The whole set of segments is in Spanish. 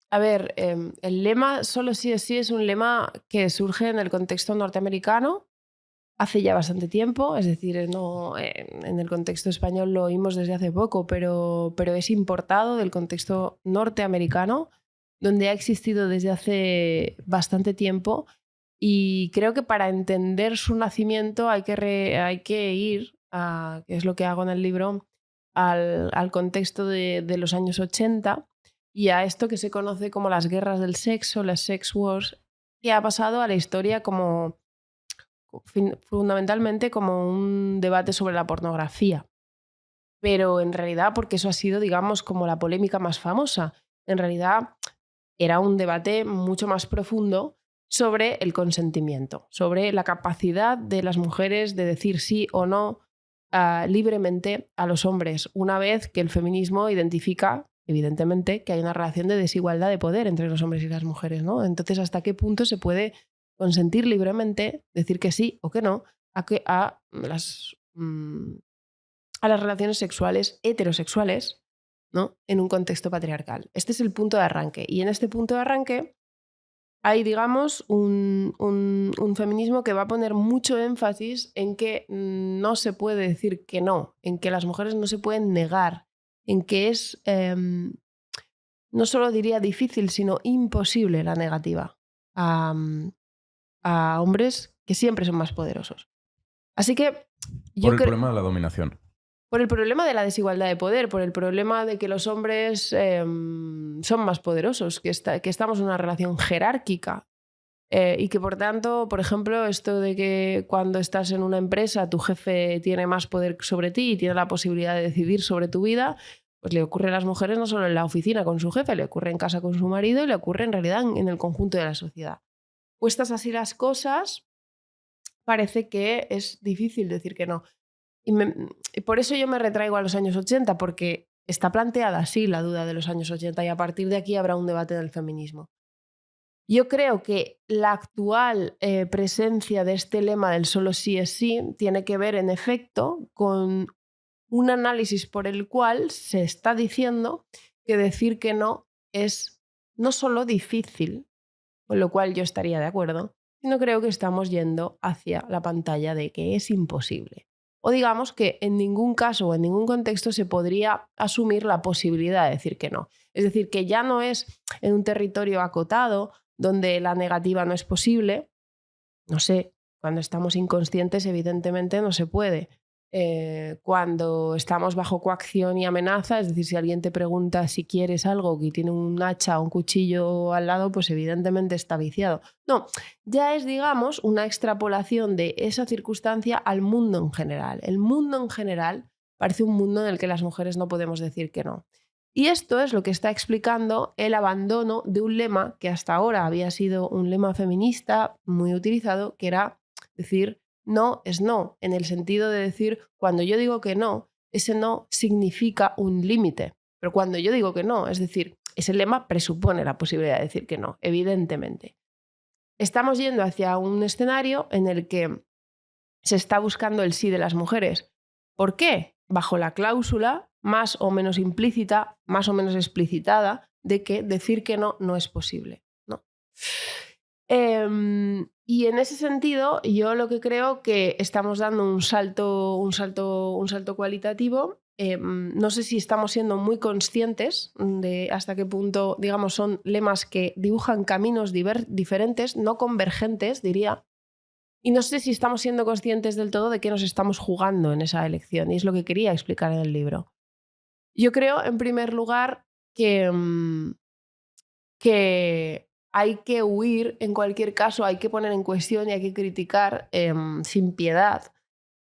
A ver, el lema solo sí es sí es un lema que surge en el contexto norteamericano hace ya bastante tiempo, es decir, no, en el contexto español lo oímos desde hace poco, pero es importado del contexto norteamericano, donde ha existido desde hace bastante tiempo y creo que para entender su nacimiento hay que ir, que es lo que hago en el libro, al contexto de los años 80 y a esto que se conoce como las guerras del sexo, las sex wars, que ha pasado a la historia como fundamentalmente como un debate sobre la pornografía. Pero en realidad, porque eso ha sido, digamos, como la polémica más famosa, en realidad era un debate mucho más profundo sobre el consentimiento, sobre la capacidad de las mujeres de decir sí o no libremente a los hombres, una vez que el feminismo identifica, evidentemente, que hay una relación de desigualdad de poder entre los hombres y las mujeres, ¿no? Entonces, ¿hasta qué punto se puede consentir libremente, decir que sí o que no a las relaciones sexuales heterosexuales, ¿no? En un contexto patriarcal? Este es el punto de arranque. Y en este punto de arranque hay, digamos, un feminismo que va a poner mucho énfasis en que no se puede decir que no, en que las mujeres no se pueden negar, en que es, no solo diría difícil, sino imposible la negativa a, a hombres que siempre son más poderosos. Así que Por yo el creo, problema de la dominación. por el problema de la desigualdad de poder, por el problema de que los hombres son más poderosos, que estamos en una relación jerárquica. Y que por tanto, por ejemplo, esto de que cuando estás en una empresa tu jefe tiene más poder sobre ti y tiene la posibilidad de decidir sobre tu vida, pues le ocurre a las mujeres no solo en la oficina con su jefe, le ocurre en casa con su marido y le ocurre en realidad en el conjunto de la sociedad. Puestas así las cosas, parece que es difícil decir que no. Y por eso yo me retraigo a los años 80, porque está planteada así la duda de los años 80 y a partir de aquí habrá un debate del feminismo. Yo creo que la actual presencia de este lema del solo sí es sí tiene que ver, en efecto, con un análisis por el cual se está diciendo que decir que no es no solo difícil, con lo cual yo estaría de acuerdo, sino creo que estamos yendo hacia la pantalla de que es imposible. O digamos que en ningún caso o en ningún contexto se podría asumir la posibilidad de decir que no. Es decir, que ya no es en un territorio acotado donde la negativa no es posible. No sé, cuando estamos inconscientes evidentemente no se puede. Cuando estamos bajo coacción y amenaza, es decir, si alguien te pregunta si quieres algo y tiene un hacha o un cuchillo al lado, pues evidentemente está viciado. No, ya es, digamos, una extrapolación de esa circunstancia al mundo en general. El mundo en general parece un mundo en el que las mujeres no podemos decir que no. Y esto es lo que está explicando el abandono de un lema que hasta ahora había sido un lema feminista muy utilizado, que era decir no es no, en el sentido de decir cuando yo digo que no, ese no significa un límite. Pero cuando yo digo que no, es decir, ese lema presupone la posibilidad de decir que no, evidentemente. Estamos yendo hacia un escenario en el que se está buscando el sí de las mujeres. ¿Por qué? Bajo la cláusula más o menos implícita, más o menos explicitada, de que decir que no no es posible, ¿no? Y en ese sentido, yo lo que creo que estamos dando un salto cualitativo. No sé si estamos siendo muy conscientes de hasta qué punto, digamos, son lemas que dibujan caminos diferentes, no convergentes, diría, y no sé si estamos siendo conscientes del todo de qué nos estamos jugando en esa elección, y es lo que quería explicar en el libro. Yo creo, en primer lugar, que hay que huir, en cualquier caso, hay que poner en cuestión y hay que criticar sin piedad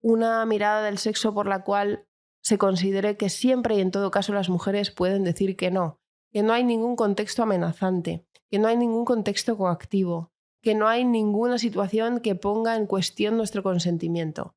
una mirada del sexo por la cual se considere que siempre y en todo caso las mujeres pueden decir que no hay ningún contexto amenazante, que no hay ningún contexto coactivo, que no hay ninguna situación que ponga en cuestión nuestro consentimiento.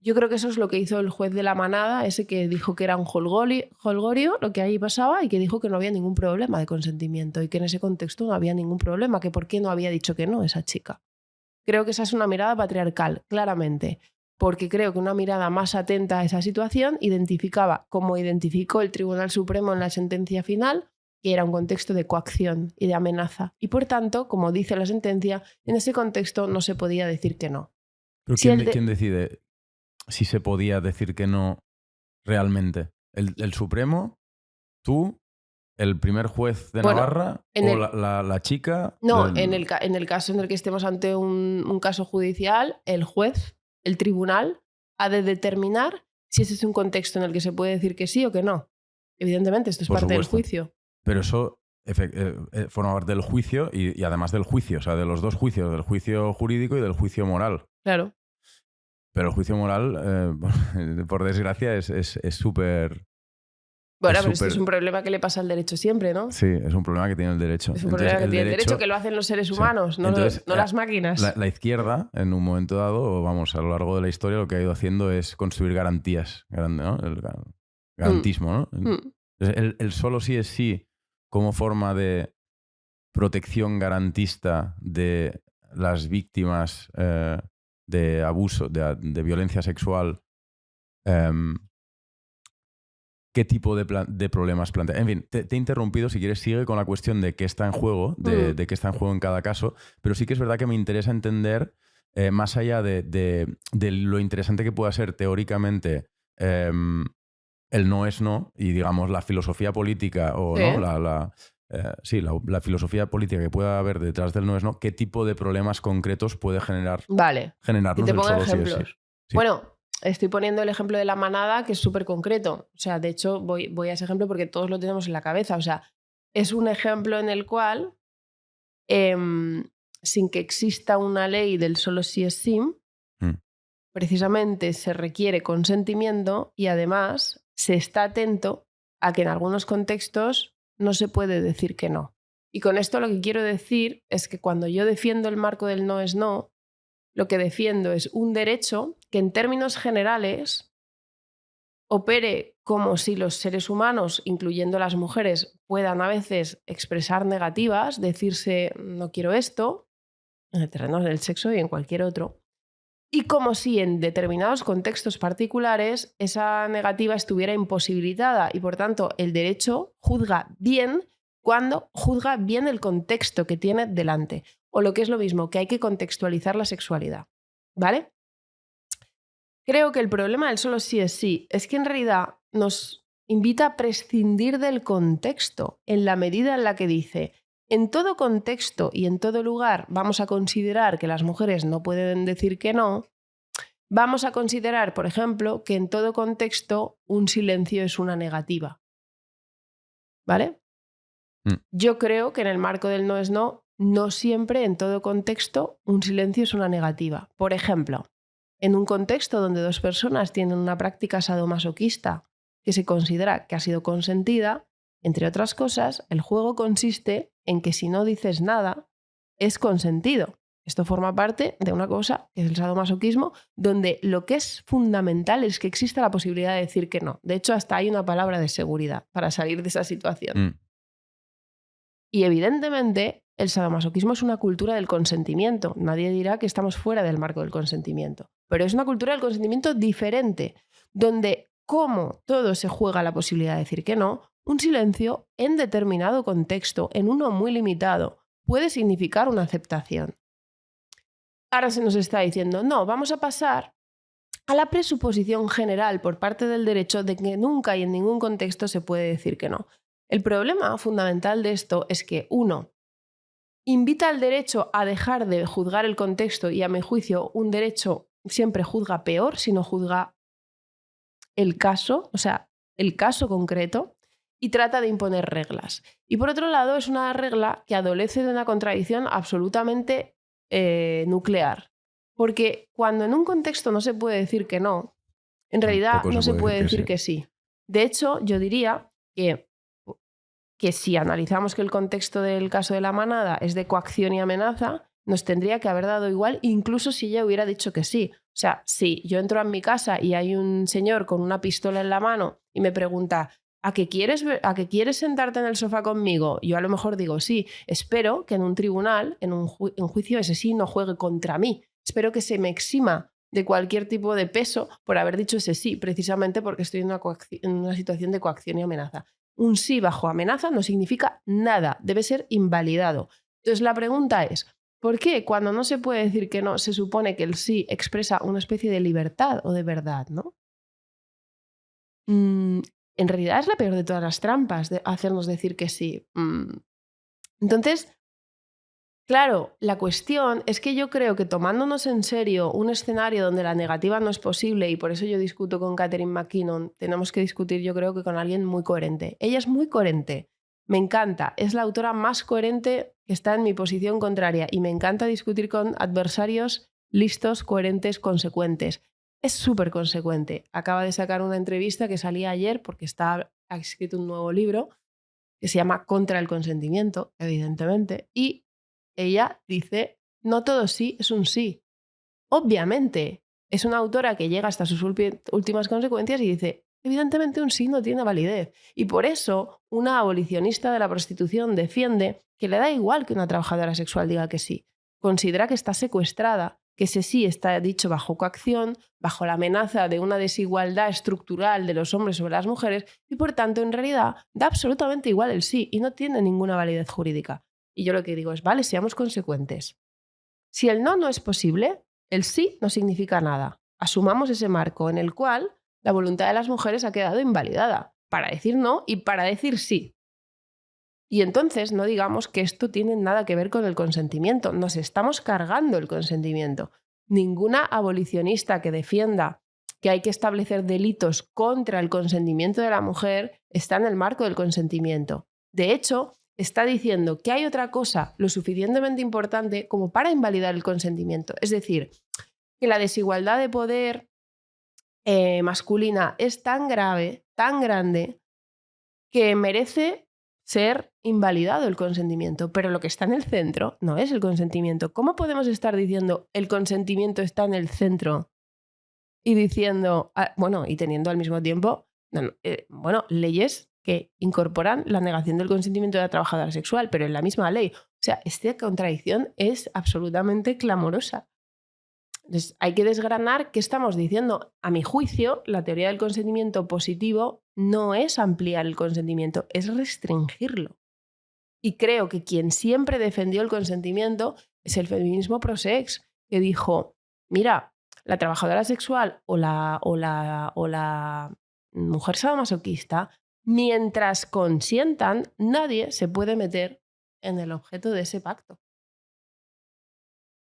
Yo creo que eso es lo que hizo el juez de la manada, ese que dijo que era un holgorio, lo que ahí pasaba, y que dijo que no había ningún problema de consentimiento y que en ese contexto no había ningún problema, que por qué no había dicho que no esa chica. Creo que esa es una mirada patriarcal, claramente, porque creo que una mirada más atenta a esa situación identificaba, como identificó el Tribunal Supremo en la sentencia final, que era un contexto de coacción y de amenaza. Y por tanto, como dice la sentencia, en ese contexto no se podía decir que no. Pero ¿quién decide si se podía decir que no realmente? ¿El Supremo? ¿Tú? ¿El primer juez de Navarra? ¿O la chica? No, en el caso en el que estemos ante un caso judicial, el juez, el tribunal, ha de determinar si ese es un contexto en el que se puede decir que sí o que no. Evidentemente, esto es parte del juicio. Pero eso forma parte del juicio y además del juicio, o sea, de los dos juicios, del juicio jurídico y del juicio moral. Claro. Pero el juicio moral, por desgracia, es súper... Bueno, pero esto es un problema que le pasa al derecho siempre, ¿no? Sí, es un problema que tiene el derecho. Es un problema que tiene el derecho que lo hacen los seres humanos, sí. no las máquinas. La izquierda, en un momento dado, o vamos, a lo largo de la historia, lo que ha ido haciendo es construir garantías, ¿no? El garantismo, ¿no? El solo sí es sí como forma de protección garantista de las víctimas de abuso, de violencia sexual. ¿Qué tipo de problemas plantea? En fin, te he interrumpido. Si quieres, sigue con la cuestión de qué está en juego, de qué está en juego en cada caso. Pero sí que es verdad que me interesa entender, más allá de lo interesante que pueda ser teóricamente el no es no, y digamos la filosofía política o ¿sí? ¿no? La filosofía política que pueda haber detrás del no es no, qué tipo de problemas concretos puede generarnos y te pongo el solo ejemplos. sí es sí. Sí. Bueno, estoy poniendo el ejemplo de la manada, que es súper concreto. O sea, de hecho, voy a ese ejemplo porque todos lo tenemos en la cabeza. O sea, es un ejemplo en el cual, sin que exista una ley del solo sí es sí, precisamente se requiere consentimiento y además se está atento a que en algunos contextos no se puede decir que no. Y con esto lo que quiero decir es que cuando yo defiendo el marco del no es no, lo que defiendo es un derecho que en términos generales opere como si los seres humanos, incluyendo las mujeres, puedan a veces expresar negativas, decirse no quiero esto, en el terreno del sexo y en cualquier otro, y como si en determinados contextos particulares esa negativa estuviera imposibilitada y por tanto el derecho juzga bien cuando juzga bien el contexto que tiene delante. O lo que es lo mismo, que hay que contextualizar la sexualidad. ¿Vale? Creo que el problema del solo sí es sí es que en realidad nos invita a prescindir del contexto en la medida en la que dice en todo contexto y en todo lugar vamos a considerar que las mujeres no pueden decir que no. Vamos a considerar, por ejemplo, que en todo contexto un silencio es una negativa. ¿Vale? Yo creo que en el marco del no es no, no siempre en todo contexto un silencio es una negativa. Por ejemplo, en un contexto donde dos personas tienen una práctica sadomasoquista que se considera que ha sido consentida, entre otras cosas, el juego consiste en que si no dices nada, es consentido. Esto forma parte de una cosa que es el sadomasoquismo, donde lo que es fundamental es que exista la posibilidad de decir que no. De hecho, hasta hay una palabra de seguridad para salir de esa situación. Y evidentemente, el sadomasoquismo es una cultura del consentimiento. Nadie dirá que estamos fuera del marco del consentimiento. Pero es una cultura del consentimiento diferente, donde, como todo se juega la posibilidad de decir que no, un silencio en determinado contexto, en uno muy limitado, puede significar una aceptación. Ahora se nos está diciendo, no, vamos a pasar a la presuposición general por parte del derecho de que nunca y en ningún contexto se puede decir que no. El problema fundamental de esto es que, uno, invita al derecho a dejar de juzgar el contexto y, a mi juicio, un derecho siempre juzga peor si no juzga el caso, o sea, el caso concreto, y trata de imponer reglas. Y por otro lado, es una regla que adolece de una contradicción absolutamente nuclear. Porque cuando en un contexto no se puede decir que no, en realidad no se puede decir que sí. De hecho, yo diría que si analizamos que el contexto del caso de la manada es de coacción y amenaza, nos tendría que haber dado igual, incluso si ella hubiera dicho que sí. O sea, si yo entro en mi casa y hay un señor con una pistola en la mano y me pregunta ¿a qué quieres sentarte en el sofá conmigo? Yo a lo mejor digo sí. Espero que en un tribunal, en un juicio, ese sí no juegue contra mí. Espero que se me exima de cualquier tipo de peso por haber dicho ese sí, precisamente porque estoy en una situación de coacción y amenaza. Un sí bajo amenaza no significa nada, debe ser invalidado. Entonces la pregunta es, ¿por qué cuando no se puede decir que no, se supone que el sí expresa una especie de libertad o de verdad, ¿no? En realidad es la peor de todas las trampas de hacernos decir que sí. Entonces, claro, la cuestión es que yo creo que tomándonos en serio un escenario donde la negativa no es posible, y por eso yo discuto con Catherine McKinnon, tenemos que discutir yo creo que con alguien muy coherente. Ella es muy coherente, me encanta, es la autora más coherente que está en mi posición contraria y me encanta discutir con adversarios listos, coherentes, consecuentes. Es súper consecuente. Acaba de sacar una entrevista que salía ayer porque ha escrito un nuevo libro que se llama Contra el consentimiento, evidentemente, y ella dice, no todo sí es un sí. Obviamente, es una autora que llega hasta sus últimas consecuencias y dice, evidentemente un sí no tiene validez. Y por eso una abolicionista de la prostitución defiende que le da igual que una trabajadora sexual diga que sí. Considera que está secuestrada, que ese sí está dicho bajo coacción, bajo la amenaza de una desigualdad estructural de los hombres sobre las mujeres y por tanto en realidad da absolutamente igual el sí y no tiene ninguna validez jurídica. Y yo lo que digo es, vale, seamos consecuentes. Si el no es posible, el sí no significa nada. Asumamos ese marco en el cual la voluntad de las mujeres ha quedado invalidada para decir no y para decir sí. Y entonces no digamos que esto tiene nada que ver con el consentimiento. Nos estamos cargando el consentimiento. Ninguna abolicionista que defienda que hay que establecer delitos contra el consentimiento de la mujer está en el marco del consentimiento. De hecho, está diciendo que hay otra cosa lo suficientemente importante como para invalidar el consentimiento. Es decir, que la desigualdad de poder masculina es tan grave, tan grande, que merece ser invalidado el consentimiento. Pero lo que está en el centro no es el consentimiento. ¿Cómo podemos estar diciendo el consentimiento está en el centro y diciendo, y teniendo al mismo tiempo, leyes que incorporan la negación del consentimiento de la trabajadora sexual, pero en la misma ley? O sea, esta contradicción es absolutamente clamorosa. Entonces, hay que desgranar qué estamos diciendo. A mi juicio, la teoría del consentimiento positivo no es ampliar el consentimiento, es restringirlo. Y creo que quien siempre defendió el consentimiento es el feminismo pro-sex, que dijo, mira, la trabajadora sexual o la mujer sadomasoquista, mientras consientan, nadie se puede meter en el objeto de ese pacto.